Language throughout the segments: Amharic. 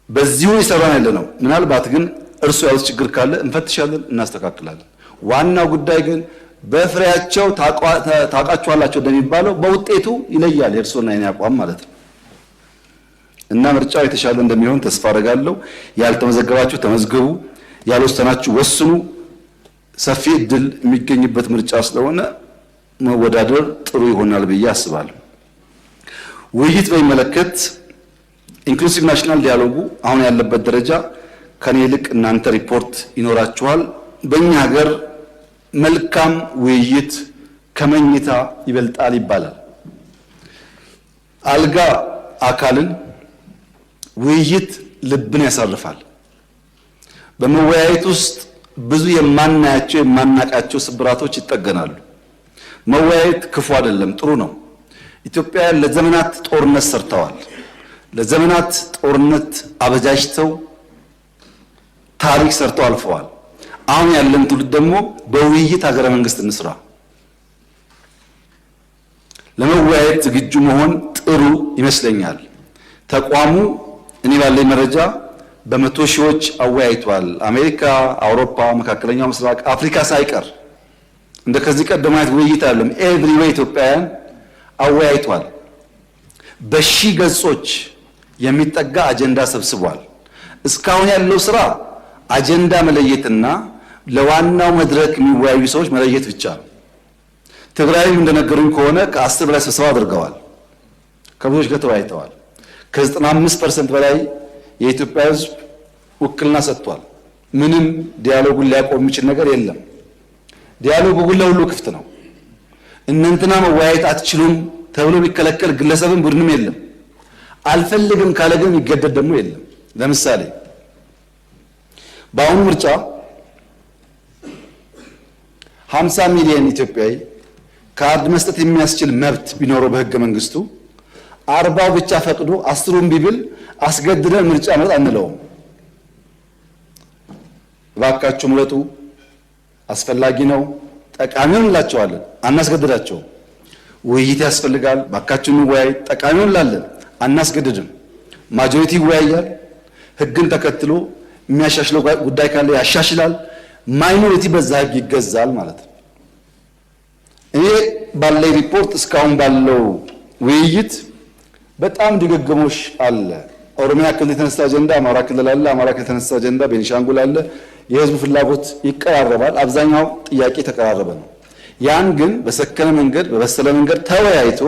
በዚሁ ይሰራን ያለ ነው። ምናልባት ግን እርሱ ያሉት ችግር ካለ እንፈትሻለን፣ እናስተካክላለን። ዋናው ጉዳይ ግን በፍሬያቸው ታውቃቸዋላቸው እንደሚባለው በውጤቱ ይለያል የእርሱና የኔ አቋም ማለት ነው። እና ምርጫው የተሻለ እንደሚሆን ተስፋ አደርጋለሁ። ያልተመዘገባችሁ ተመዝገቡ፣ ያልወሰናችሁ ወስኑ። ሰፊ እድል የሚገኝበት ምርጫ ስለሆነ መወዳደር ጥሩ ይሆናል ብዬ አስባለሁ። ውይይት በሚመለከት ኢንክሉሲቭ ናሽናል ዲያሎጉ አሁን ያለበት ደረጃ ከኔ ይልቅ እናንተ ሪፖርት ይኖራችኋል። በእኛ ሀገር መልካም ውይይት ከመኝታ ይበልጣል ይባላል። አልጋ አካልን፣ ውይይት ልብን ያሳርፋል። በመወያየት ውስጥ ብዙ የማናያቸው የማናቃቸው ስብራቶች ይጠገናሉ። መወያየት ክፉ አይደለም፣ ጥሩ ነው። ኢትዮጵያውያን ለዘመናት ጦርነት ሰርተዋል። ለዘመናት ጦርነት አበጃጅተው ታሪክ ሰርተው አልፈዋል። አሁን ያለን ትውልድ ደግሞ በውይይት ሀገረ መንግስት እንስራ። ለመወያየት ዝግጁ መሆን ጥሩ ይመስለኛል። ተቋሙ እኔ ባለኝ መረጃ በመቶ ሺዎች አወያይቷል። አሜሪካ፣ አውሮፓ፣ መካከለኛው ምስራቅ፣ አፍሪካ ሳይቀር እንደ ከዚህ ቀደም አይነት ውይይት አይደለም። ኤቭሪዌይ ኢትዮጵያውያን አወያይቷል። በሺህ ገጾች የሚጠጋ አጀንዳ ሰብስቧል። እስካሁን ያለው ስራ አጀንዳ መለየትና ለዋናው መድረክ የሚወያዩ ሰዎች መለየት ብቻ ነው። ትግራይም እንደነገሩኝ ከሆነ ከ10 በላይ ስብሰባ አድርገዋል። ከብዙዎች ጋር ተወያይተዋል። ከ95% በላይ የኢትዮጵያ ሕዝብ ውክልና ሰጥቷል። ምንም ዲያሎጉን ሊያቆም የሚችል ነገር የለም። ዲያሎጉ ግን ለሁሉ ክፍት ነው። እናንተና መወያየት አትችሉም ተብሎ ቢከለከል ግለሰብም ቡድንም የለም። አልፈልግም ካለ ግን ይገደድ ደግሞ የለም። ለምሳሌ በአሁኑ ምርጫ 50 ሚሊዮን ኢትዮጵያዊ ካርድ መስጠት የሚያስችል መብት ቢኖረው በህገ መንግስቱ 40 ብቻ ፈቅዶ 10ን ቢብል አስገድደን ምርጫ መጣ አንለውም። እባካችሁ ምረጡ፣ አስፈላጊ ነው፣ ጠቃሚውን እንላቸዋለን፣ አናስገድዳቸውም። ውይይት ያስፈልጋል፣ እባካችሁ እንወያይ፣ ጠቃሚውን እንላለን፣ አናስገድድም። ማጆሪቲ ይወያያል፣ ህግን ተከትሎ የሚያሻሽለው ጉዳይ ካለ ያሻሽላል። ማይኖሪቲ በዛ ህግ ይገዛል ማለት ነው። እኔ ባለኝ ሪፖርት እስካሁን ባለው ውይይት በጣም ድግግሞሽ አለ። ኦሮሚያ ክልል የተነሳ አጀንዳ አማራ ክልል አለ፣ አማራ ክልል የተነሳ አጀንዳ ቤኒሻንጉል አለ። የህዝቡ ፍላጎት ይቀራረባል፣ አብዛኛው ጥያቄ ተቀራረበ ነው። ያን ግን በሰከነ መንገድ በበሰለ መንገድ ተወያይቶ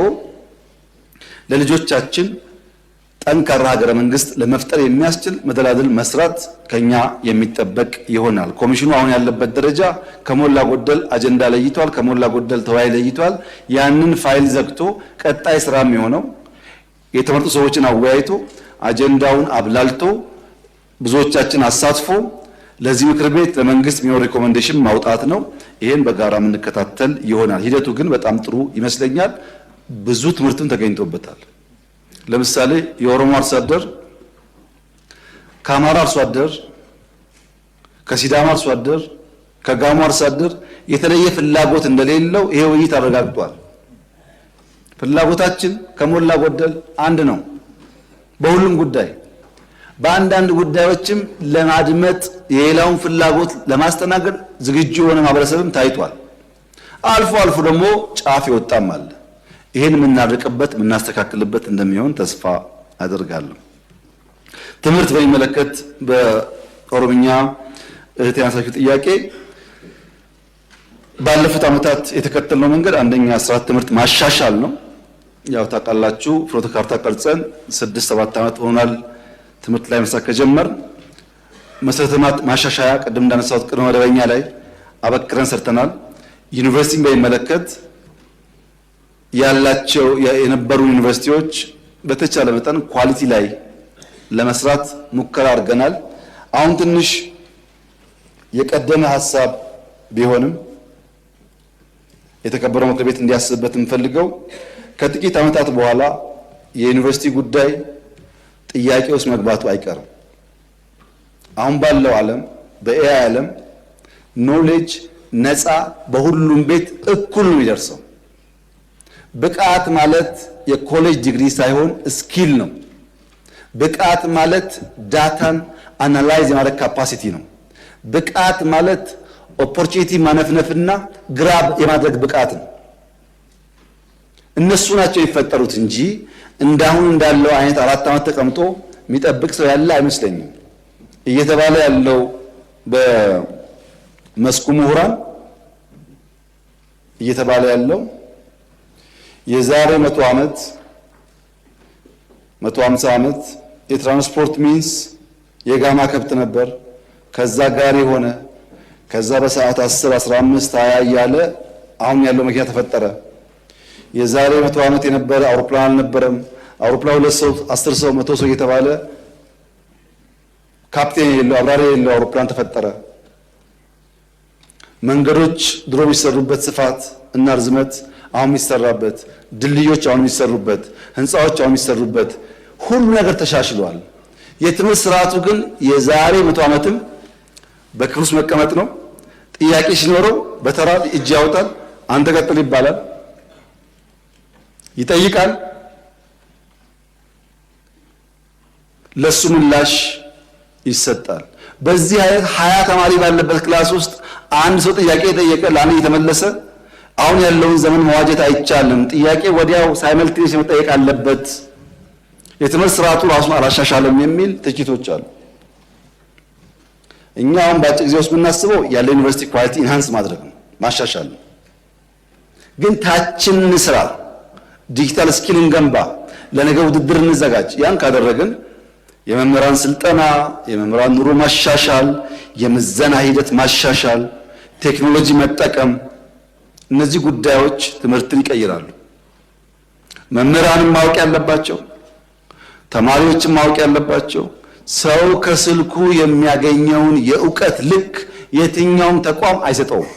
ለልጆቻችን ጠንካራ ሀገረ መንግስት ለመፍጠር የሚያስችል መደላድል መስራት ከኛ የሚጠበቅ ይሆናል። ኮሚሽኑ አሁን ያለበት ደረጃ ከሞላ ጎደል አጀንዳ ለይቷል፣ ከሞላ ጎደል ተወያይ ለይቷል። ያንን ፋይል ዘግቶ ቀጣይ ስራ የሚሆነው የተመረጡ ሰዎችን አወያይቶ አጀንዳውን አብላልቶ ብዙዎቻችን አሳትፎ ለዚህ ምክር ቤት ለመንግስት የሚሆን ሪኮሜንዴሽን ማውጣት ነው። ይሄን በጋራ የምንከታተል ይሆናል። ሂደቱ ግን በጣም ጥሩ ይመስለኛል። ብዙ ትምህርትም ተገኝቶበታል። ለምሳሌ የኦሮሞ አርሶ አደር ከአማራ አርሶ አደር፣ ከሲዳማ አርሶ አደር፣ ከጋሞ አርሶ አደር የተለየ ፍላጎት እንደሌለው ይሄ ውይይት አረጋግጧል። ፍላጎታችን ከሞላ ጎደል አንድ ነው በሁሉም ጉዳይ። በአንዳንድ ጉዳዮችም ለማድመጥ የሌላውን ፍላጎት ለማስተናገድ ዝግጁ የሆነ ማህበረሰብም ታይቷል። አልፎ አልፎ ደግሞ ጫፍ ይወጣም አለ። ይሄን የምናርቅበት የምናስተካክልበት እንደሚሆን ተስፋ አደርጋለሁ። ትምህርት በሚመለከት በኦሮምኛ እህት ያነሳችው ጥያቄ ባለፉት ዓመታት የተከተልነው መንገድ አንደኛ ስርዓት ትምህርት ማሻሻል ነው። ያው ታውቃላችሁ ፍኖተ ካርታ ቀርጸን 6-7 ዓመት ሆኗል ትምህርት ላይ መስራት ከጀመር። መሰረተ ልማት ማሻሻያ ቅድም እንዳነሳሁት ቅድመ መደበኛ ላይ አበክረን ሰርተናል። ዩኒቨርሲቲን በሚመለከት ያላቸው የነበሩ ዩኒቨርሲቲዎች በተቻለ መጠን ኳሊቲ ላይ ለመስራት ሙከራ አድርገናል። አሁን ትንሽ የቀደመ ሀሳብ ቢሆንም የተከበረው ምክር ቤት እንዲያስብበት እንፈልገው ከጥቂት ዓመታት በኋላ የዩኒቨርሲቲ ጉዳይ ጥያቄ ውስጥ መግባቱ አይቀርም። አሁን ባለው ዓለም በኤአይ ዓለም ኖሌጅ ነፃ በሁሉም ቤት እኩል ነው የሚደርሰው። ብቃት ማለት የኮሌጅ ዲግሪ ሳይሆን ስኪል ነው። ብቃት ማለት ዳታን አናላይዝ የማድረግ ካፓሲቲ ነው። ብቃት ማለት ኦፖርቹኒቲ ማነፍነፍና ግራብ የማድረግ ብቃት ነው። እነሱ ናቸው የሚፈጠሩት እንጂ እንዳሁን እንዳለው አይነት 4 ዓመት ተቀምጦ የሚጠብቅ ሰው ያለ አይመስለኝም። እየተባለ ያለው በመስኩ ምሁራን እየተባለ ያለው የዛሬ 100 ዓመት 150 ዓመት የትራንስፖርት ሚንስ የጋማ ከብት ነበር። ከዛ ጋሪ ሆነ። ከዛ በሰዓት 10 15 20 እያለ አሁን ያለው መኪና ተፈጠረ። የዛሬ 100 ዓመት የነበረ አውሮፕላን አልነበረም። አውሮፕላን 2 ሰው 10 ሰው 100 ሰው እየተባለ ካፕቴን የሌለው አብራሪ የሌለው አውሮፕላን ተፈጠረ። መንገዶች ድሮ የሚሰሩበት ስፋት እና ርዝመት አሁን የሚሰራበት፣ ድልድዮች አሁን የሚሰሩበት፣ ህንፃዎች አሁን የሚሰሩበት ሁሉ ነገር ተሻሽሏል። የትምህርት ስርዓቱ ግን የዛሬ 100 ዓመትም በክፍል ውስጥ መቀመጥ ነው። ጥያቄ ሲኖረው በተራ እጅ ያወጣል። አንተ ቀጥል ይባላል። ይጠይቃል። ለሱ ምላሽ ይሰጣል። በዚህ አይነት 20 ተማሪ ባለበት ክላስ ውስጥ አንድ ሰው ጥያቄ ጠየቀ፣ ለአንድ የተመለሰ አሁን ያለውን ዘመን መዋጀት አይቻልም። ጥያቄ ወዲያው ሳይመልቲኔስ መጠየቅ አለበት። የትምህርት ስርዓቱ ራሱን አላሻሻለም የሚል ትችቶች አሉ። እኛ አሁን በአጭር ጊዜ ውስጥ የምናስበው ያለ ዩኒቨርሲቲ ኳሊቲ ኢንሃንስ ማድረግ ነው፣ ማሻሻል ነው። ግን ታችን ስራ፣ ዲጂታል ስኪል እንገንባ፣ ለነገ ውድድር እንዘጋጅ። ያን ካደረግን የመምህራን ስልጠና፣ የመምህራን ኑሮ ማሻሻል፣ የምዘና ሂደት ማሻሻል፣ ቴክኖሎጂ መጠቀም፣ እነዚህ ጉዳዮች ትምህርትን ይቀይራሉ። መምህራንም ማወቅ ያለባቸው፣ ተማሪዎችም ማወቅ ያለባቸው ሰው ከስልኩ የሚያገኘውን የእውቀት ልክ የትኛውም ተቋም አይሰጠውም።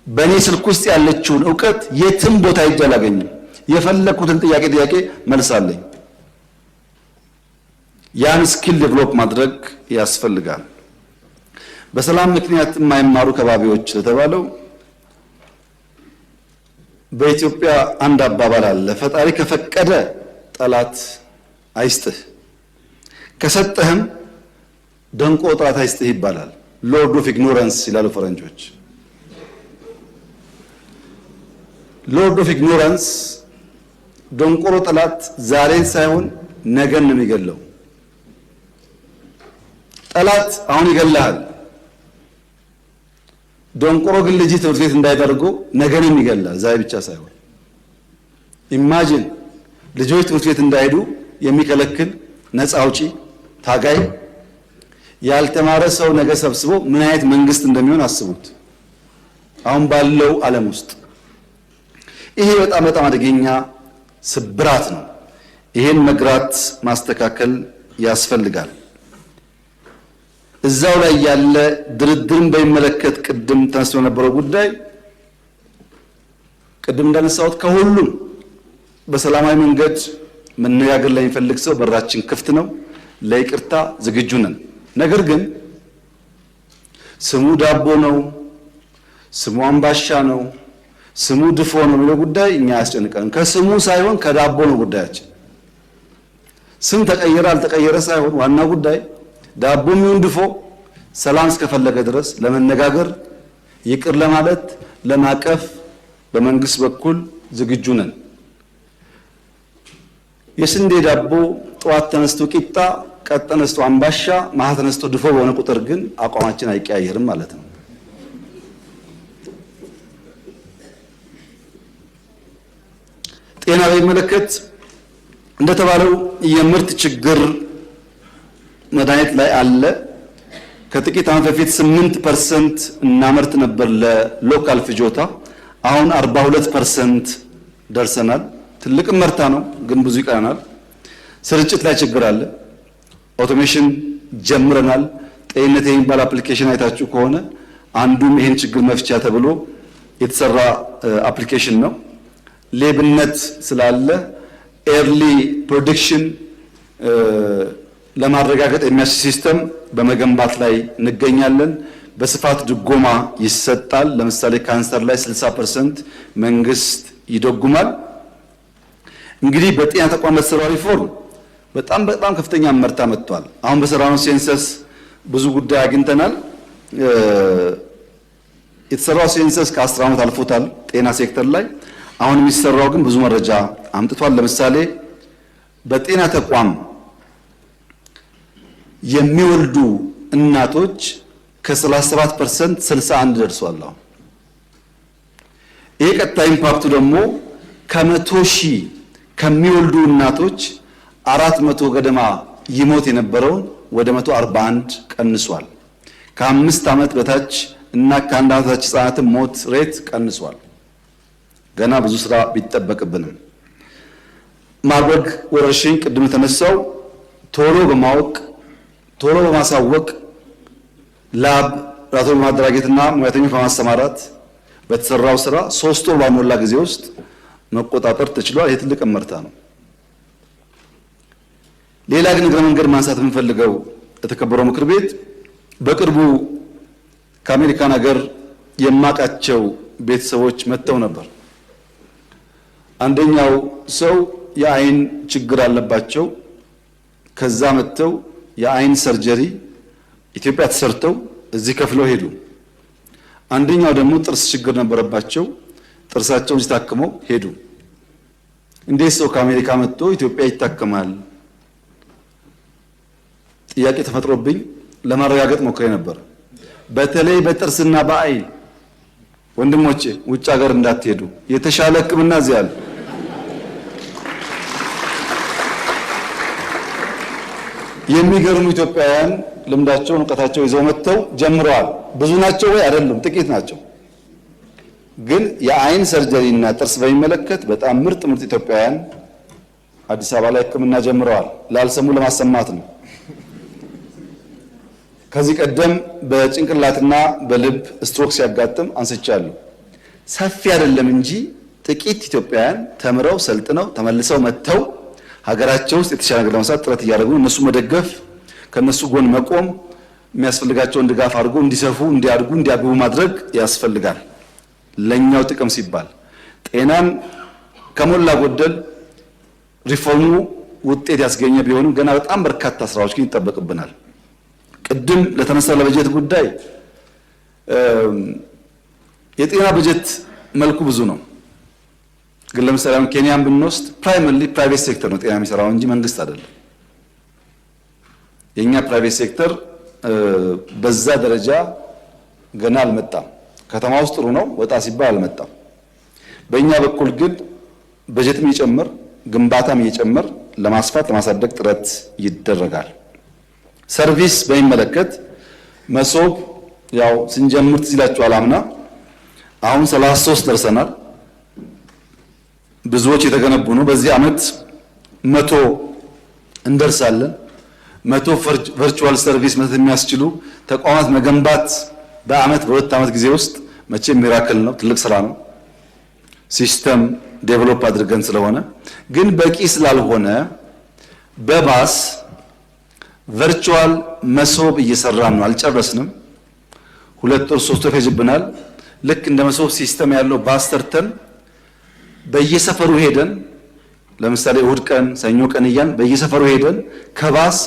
በእኔ ስልክ ውስጥ ያለችውን እውቀት የትም ቦታ ሄጄ አላገኝም። የፈለኩትን ጥያቄ መልሳለኝ። ያን ስኪል ዴቨሎፕ ማድረግ ያስፈልጋል። በሰላም ምክንያት የማይማሩ ከባቢዎች ለተባለው በኢትዮጵያ አንድ አባባል አለ። ፈጣሪ ከፈቀደ ጠላት አይስጥህ፣ ከሰጠህም ደንቆ ጠላት አይስጥህ ይባላል። ሎርድ ኦፍ ኢግኖራንስ ይላሉ ፈረንጆች። ሎርድ ኦፍ ኢግኖራንስ ደንቆሮ ጠላት ዛሬን ሳይሆን ነገን ነው የሚገለው። ጠላት አሁን ይገላል። ደንቆሮ ግን ልጅ ትምህርት ቤት እንዳይደርጉ ነገንም ይገላል፣ ዛሬ ብቻ ሳይሆን። ኢማጂን ልጆች ትምህርት ቤት እንዳይሄዱ የሚከለክል ነፃ አውጪ ታጋይ ያልተማረ ሰው ነገ ሰብስቦ ምን አይነት መንግስት እንደሚሆን አስቡት። አሁን ባለው ዓለም ውስጥ ይሄ በጣም አደገኛ ስብራት ነው። ይሄን መግራት ማስተካከል ያስፈልጋል። እዛው ላይ ያለ ድርድርን በሚመለከት ቅድም ተነስቶ የነበረው ጉዳይ ቅድም እንዳነሳሁት ከሁሉም በሰላማዊ መንገድ መነጋገር ላይ የሚፈልግ ሰው በራችን ክፍት ነው፣ ለይቅርታ ዝግጁ ነን። ነገር ግን ስሙ ዳቦ ነው፣ ስሙ አምባሻ ነው፣ ስሙ ድፎ ነው የሚለው ጉዳይ እኛ ያስጨንቀን። ከስሙ ሳይሆን ከዳቦ ነው ጉዳያችን። ስም ተቀየረ አልተቀየረ ሳይሆን ዋና ጉዳይ ዳቦም ይሁን ድፎ ሰላም እስከፈለገ ድረስ ለመነጋገር ይቅር ለማለት ለማቀፍ በመንግስት በኩል ዝግጁ ነን። የስንዴ ዳቦ ጠዋት ተነስቶ ቂጣ፣ ቀጥ ተነስቶ አምባሻ፣ ማታ ተነስቶ ድፎ በሆነ ቁጥር ግን አቋማችን አይቀያየርም ማለት ነው። ጤና በሚመለከት እንደተባለው የምርት ችግር መድኃኒት ላይ አለ። ከጥቂት ዓመት በፊት 8% እናመርት ነበር ለሎካል ፍጆታ፣ አሁን 42% ደርሰናል። ትልቅ መርታ ነው፣ ግን ብዙ ይቀረናል። ስርጭት ላይ ችግር አለ። ኦቶሜሽን ጀምረናል። ጤንነት የሚባል አፕሊኬሽን አይታችሁ ከሆነ አንዱም ይሄን ችግር መፍቻ ተብሎ የተሰራ አፕሊኬሽን ነው። ሌብነት ስላለ ኤርሊ ፕሮዲክሽን ለማረጋገጥ የሚያስችል ሲስተም በመገንባት ላይ እንገኛለን። በስፋት ድጎማ ይሰጣል። ለምሳሌ ካንሰር ላይ 60% መንግስት ይደጉማል። እንግዲህ በጤና ተቋም በተሰራው ሪፎርም በጣም ከፍተኛ መርታ መጥቷል። አሁን በሰራነው ሴንሰስ ብዙ ጉዳይ አግኝተናል። የተሰራው ሴንሰስ ከ10 ዓመት አልፎታል ጤና ሴክተር ላይ። አሁን የሚሰራው ግን ብዙ መረጃ አምጥቷል። ለምሳሌ በጤና ተቋም የሚወልዱ እናቶች ከ37% 61 ደርሷል። ይሄ ቀጣይ ኢምፓክቱ ደግሞ ከ100 ሺህ ከሚወልዱ እናቶች 400 ገደማ ይሞት የነበረውን ወደ 141 ቀንሷል። ከ5 ዓመት በታች እና ከ1 ዓመት በታች ህፃናትን ሞት ሬት ቀንሷል። ገና ብዙ ስራ ቢጠበቅብንም ማርበርግ ወረርሽኝ ቅድም ተነሳው ቶሎ በማወቅ ቶሎ በማሳወቅ ላብ ራቶ በማደራጀትና ሙያተኞች በማሰማራት በተሰራው ስራ 3 ወር ባልሞላ ጊዜ ውስጥ መቆጣጠር ተችሏል። ይህ ትልቅ እመርታ ነው። ሌላ ግን እግረ መንገድ ማንሳት የምንፈልገው የተከበረው ምክር ቤት በቅርቡ ከአሜሪካን ሀገር የማቃቸው ቤተሰቦች መጥተው ነበር። አንደኛው ሰው የአይን ችግር አለባቸው። ከዛ መጥተው የአይን ሰርጀሪ ኢትዮጵያ ተሰርተው እዚህ ከፍለው ሄዱ። አንደኛው ደግሞ ጥርስ ችግር ነበረባቸው። ጥርሳቸውን እዚህ ታክመው ሄዱ። እንዴት ሰው ከአሜሪካ መጥቶ ኢትዮጵያ ይታከማል? ጥያቄ ተፈጥሮብኝ ለማረጋገጥ ሞክሬ ነበር። በተለይ በጥርስና በአይን ወንድሞቼ ውጭ ሀገር እንዳትሄዱ፣ የተሻለ ሕክምና እዚህ አለ። የሚገርሙ ኢትዮጵያውያን ልምዳቸውን እውቀታቸው ይዘው መጥተው ጀምረዋል። ብዙ ናቸው ወይ? አይደሉም፣ ጥቂት ናቸው። ግን የአይን ሰርጀሪ እና ጥርስ በሚመለከት በጣም ምርጥ ኢትዮጵያውያን አዲስ አበባ ላይ ሕክምና ጀምረዋል። ላልሰሙ ለማሰማት ነው። ከዚህ ቀደም በጭንቅላትና በልብ ስትሮክ ሲያጋጥም አንስቻለሁ። ሰፊ አይደለም እንጂ ጥቂት ኢትዮጵያውያን ተምረው ሰልጥነው ተመልሰው መጥተው ሀገራቸው ውስጥ የተሻለ ነገር ለመስራት ጥረት እያደረጉ እነሱ መደገፍ፣ ከነሱ ጎን መቆም፣ የሚያስፈልጋቸውን ድጋፍ አድርጎ እንዲሰፉ፣ እንዲያድጉ፣ እንዲያብቡ ማድረግ ያስፈልጋል። ለኛው ጥቅም ሲባል ጤናን ከሞላ ጎደል ሪፎርሙ ውጤት ያስገኘ ቢሆንም ገና በጣም በርካታ ስራዎች ግን ይጠበቅብናል። ቅድም ለተነሳ ለበጀት ጉዳይ የጤና በጀት መልኩ ብዙ ነው። ግን ለምሳሌ ኬንያን ብንወስድ ፕራይመሪሊ ፕራይቬት ሴክተር ነው ጤና የሚሰራው እንጂ መንግስት አይደለም። የኛ ፕራይቬት ሴክተር በዛ ደረጃ ገና አልመጣም። ከተማ ውስጥ ጥሩ ነው፣ ወጣ ሲባል አልመጣም። በእኛ በኩል ግን በጀትም እየጨመር ግንባታም እየጨመር ለማስፋት ለማሳደግ ጥረት ይደረጋል። ሰርቪስ በሚመለከት መሶብ ያው ስንጀምር ትዝ ይላችኋል አምና፣ አሁን 33 ደርሰናል። ብዙዎች የተገነቡ ነው። በዚህ ዓመት 100 እንደርሳለን። 100 ቨርቹዋል ሰርቪስ መስጠት የሚያስችሉ ተቋማት መገንባት በአመት በ2 ዓመት ጊዜ ውስጥ መቼም ሚራክል ነው፣ ትልቅ ስራ ነው። ሲስተም ዴቨሎፕ አድርገን ስለሆነ ግን በቂ ስላልሆነ በባስ ቨርቹዋል መሶብ እየሰራን ነው። አልጨረስንም። 2 ወር 3 ወር ይፈጅብናል። ልክ እንደ መሶብ ሲስተም ያለው ባስ ሰርተን በየሰፈሩ ሄደን ለምሳሌ እሁድ ቀን፣ ሰኞ ቀን እያን በየሰፈሩ ሄደን ከባስ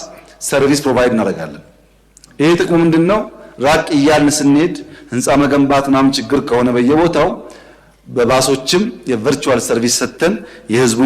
ሰርቪስ ፕሮቫይድ እናደርጋለን። ይሄ ጥቅሙ ምንድነው? ራቅ እያልን ስንሄድ ህንፃ መገንባት ምናምን ችግር ከሆነ በየቦታው በባሶችም የቨርቹዋል ሰርቪስ ሰጥተን የህዝቡ